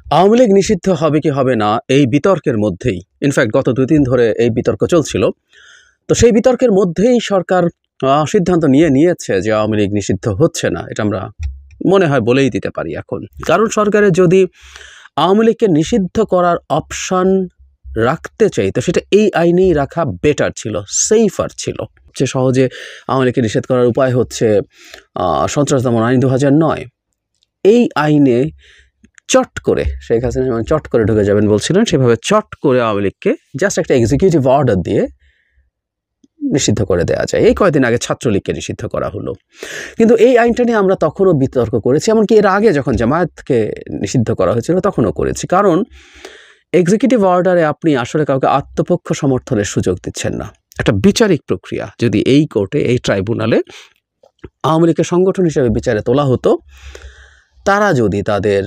আওয়ামী লীগ নিষিদ্ধ হবে কি হবে না এই বিতর্কের মধ্যেই, ইনফ্যাক্ট গত 2 দিন ধরে এই বিতর্ক চলছিল। তো সেই বিতর্কের মধ্যেই সরকার সিদ্ধান্ত নিয়েছে যে আওয়ামী লীগ নিষিদ্ধ হচ্ছে না। এটা আমরা মনে হয় বলেই দিতে পারি এখন। কারণ সরকারের যদি আওয়ামী লীগকে নিষিদ্ধ করার অপশন রাখতে চাই তো সেটা এই আইনেই রাখা বেটার ছিল, সেফার ছিল। যে সহজে আওয়ামী লীগকে নিষেধ করার উপায় হচ্ছে সন্ত্রাস দমন আইন 2009। এই আইনে চট করে শেখ হাসিনা যেমন চট করে ঢুকে যাবেন বলছিলেন, সেভাবে চট করে আওয়ামী লীগকে জাস্ট একটা এক্সিকিউটিভ অর্ডার দিয়ে নিষিদ্ধ করে দেওয়া যায়। এই কয়েকদিন আগে ছাত্রলীগকে নিষিদ্ধ করা হলো, কিন্তু এই আইনটা নিয়ে আমরা তখনও বিতর্ক করেছি, এমনকি এর আগে যখন জামায়াতকে নিষিদ্ধ করা হয়েছিল তখনও করেছি। কারণ এক্সিকিউটিভ অর্ডারে আপনি আসলে কাউকে আত্মপক্ষ সমর্থনের সুযোগ দিচ্ছেন না। একটা বিচারিক প্রক্রিয়া যদি এই কোর্টে, এই ট্রাইব্যুনালে আওয়ামী লীগের সংগঠন হিসেবে বিচারে তোলা হতো, তারা যদি তাদের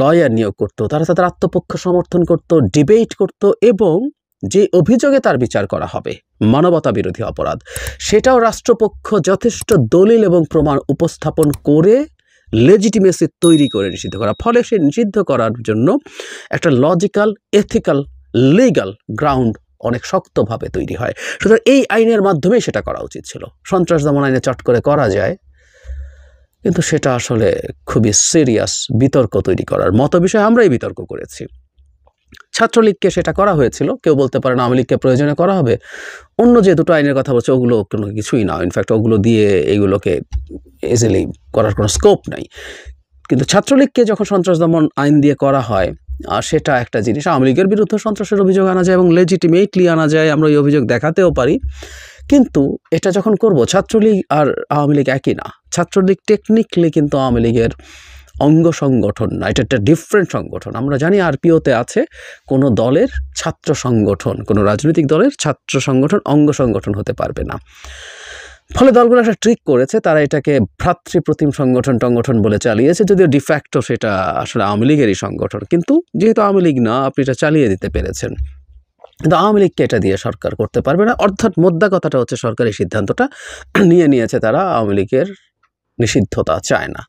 লয়ার নিয়োগ করতো, তারা তাদের আত্মপক্ষ সমর্থন করত, ডিবেট করত, এবং যে অভিযোগে তার বিচার করা হবে মানবতা বিরোধী অপরাধ, সেটাও রাষ্ট্রপক্ষ যথেষ্ট দলিল এবং প্রমাণ উপস্থাপন করে লেজিটিমেসি তৈরি করে নিষিদ্ধ করা। ফলে সে নিষিদ্ধ করার জন্য একটা লজিক্যাল, এথিক্যাল, লিগ্যাল গ্রাউন্ড অনেক শক্তভাবে তৈরি হয়। সুতরাং এই আইনের মাধ্যমেই সেটা করা উচিত ছিল। সন্ত্রাস দমন আইনে চট করে করা যায়, কিন্তু সেটা আসলে খুবই সিরিয়াস বিতর্ক তৈরি করার মতো বিষয়। আমরাই বিতর্ক করেছি। ছাত্রলীগকে সেটা করা হয়েছিল, কেউ বলতে পারে না আওয়ামী লীগকে প্রয়োজনে করা হবে। অন্য যে দুটো আইনের কথা বলছে ওগুলো কোনো কিছুই না, ইনফ্যাক্ট ওগুলো দিয়ে এইগুলোকে ইজিলি করার কোনো স্কোপ নাই। কিন্তু ছাত্রলীগকে যখন সন্ত্রাস দমন আইন দিয়ে করা হয়, সেটা একটা জিনিস। আওয়ামী লীগের বিরুদ্ধে সন্ত্রাসের অভিযোগ আনা যায় এবং লেজিটিমেটলি আনা যায়, আমরা ওই অভিযোগ দেখাতেও পারি। কিন্তু এটা যখন করব, ছাত্রলীগ আর আওয়ামী লীগ একই না। ছাত্রলীগ টেকনিক্যালি কিন্তু আওয়ামী লীগের অঙ্গ সংগঠন না, এটা একটা ডিফারেন্ট সংগঠন। আমরা জানি আরপিওতে আছে কোনো দলের ছাত্র সংগঠন, কোনো রাজনৈতিক দলের ছাত্র সংগঠন অঙ্গ সংগঠন হতে পারবে না। ফলে দলগুলো একটা ট্রিক করেছে, তারা এটাকে ভ্রাতৃপ্রতিম সংগঠন বলে চালিয়েছে, যদিও ডিফ্যাক্টো সেটা আসলে আওয়ামী লীগেরই সংগঠন। কিন্তু যেহেতু আওয়ামী লীগ না, আপনি এটা চালিয়ে দিতে পেরেছেন। কিন্তু আওয়ামী লীগকে এটা দিয়ে সরকার করতে পারবে না। অর্থাৎ মোদ্দা কথাটা হচ্ছে সরকারি সিদ্ধান্তটা নিয়েছে, তারা আওয়ামী লীগের নিষিদ্ধতা চায় না।